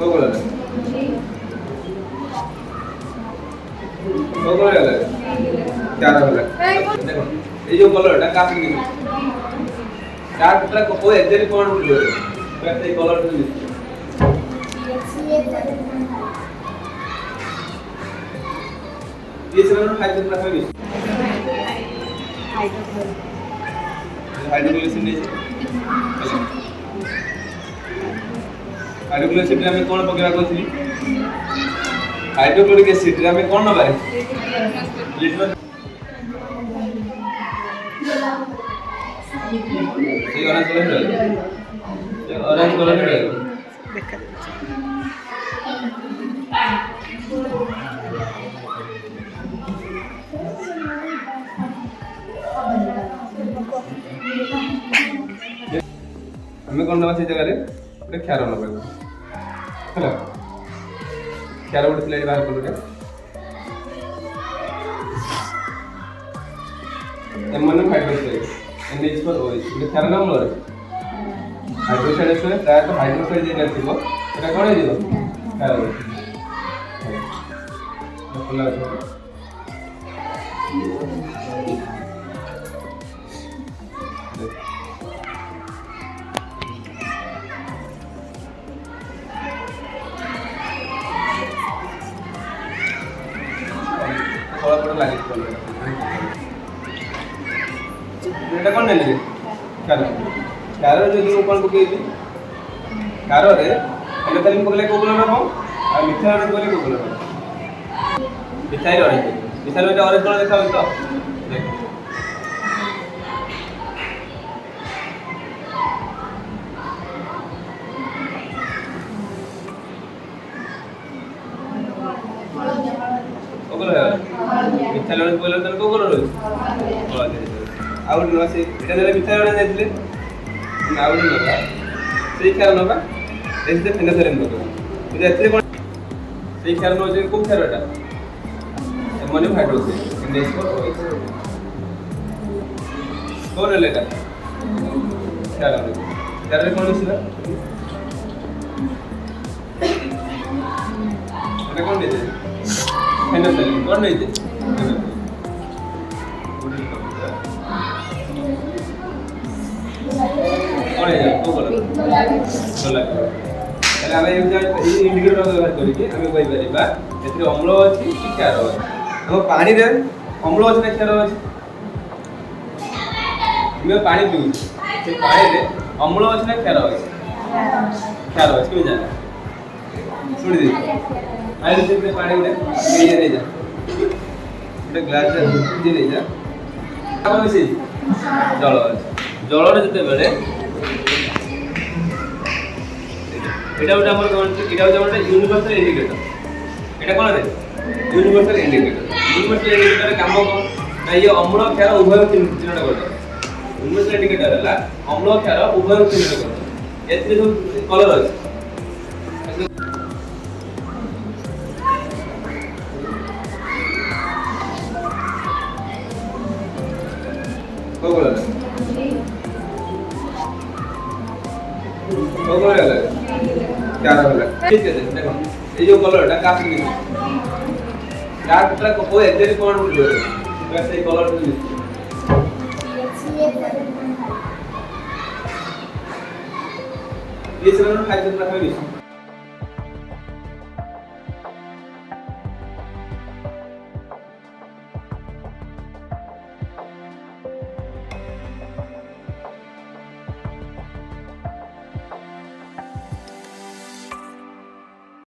কোগুলো কোগুলো গেল চার হলো দেখো এই যে কলরটা কাছে নিয়ে কাটটা কোই এদের কোন হলো একটা এই কলরটা নিয়ে ये सब हाइड्रोग्राफी में हाइड्रोग्लाइसिन नहीं हाइड्रोग्लाइसिन रे हमें कोन पकेबा कोथली हाइड्रोक्लोरिक एसिड रे हमें कोन नबारे लिटमस ये ऑरेंज कलर है देखा हमें कौन नवा से जगह रे ଗୋଟେ କ୍ଷାର ନବା ହେଲା କ୍ଷାର ଗୋଟେ ସ୍ଲାଇଡ୍ ବାହାର କଲୁ କେ एमोनियम हाइड्रोक्साइड NH4OH ଗୋଟେ କ୍ଷାର ନାମ ରେ हाइड्रोक्साइड से डायरेक्ट हाइड्रोक्साइड जे नथिबो एटा कोन हे दिबो କ୍ଷार खोला है थोड़ा थोड़ा लागे एटा कोन नेले କ୍ଷार କ୍ଷार जो दिन कोन पकेइली କ୍ଷार रे एटा तली पकले कोगुलो ना आ मिथाइल रे पकले कोगुलो ना मिथाइल ऑरेंज रे ऑरेंज कलर देखा तो देख कोगुलो है मिथाइल ऑरेंज पकले तो कोगुलो रे आउट नो से एटा देले मिथाइल ऑरेंज देले आउट नो का सही କ୍ଷार नबा एसे फेनोथेरेन को ये एते सही କ୍ଷार नो जे को କ୍ଷार एटा एमोनियम हाइड्रोक्साइड NH4OH कौन है लेटा କ୍ଷार रे कौन है एटा कौन दे फेनोथेरेन कौन नहीं दे कौन है को बोला बोला তাহলে আমি এই ইন্ডিকেটর ব্যবহার করি কি আমি কই পারিবা এতে অম্ল আছে কি ক্ষার আছে हम पानी रे अम्ल अछि ना क्षार अछि मैं पानी पीउ से पानी रे अम्ल अछि ना क्षार अछि कि जाने सुनि दे आई से पानी रे ये ले जा एक ग्लास जे ले जा अब से जल अछि जल रे जते बेले এটা ওটা আমরা কোন এটা হচ্ছে আমাদের ইউনিভার্সাল ইন্ডিকেটর এটা কোন রে यूनिवर्सल इंडिकेटर काम कौन ना ये अम्ल क्षार उभय चिन्हट कर यूनिवर्सल इंडिकेटर है अम्ल क्षार उभय चिन्हट कर एते जो कलर अछि कोगुलो है क्या होला ठीक है देखो ये जो कलरटा काफी काटटा कोई एদের कोन হলো একটা এই কলরটা নিয়ে ये सब हाइड्रोग्राफी में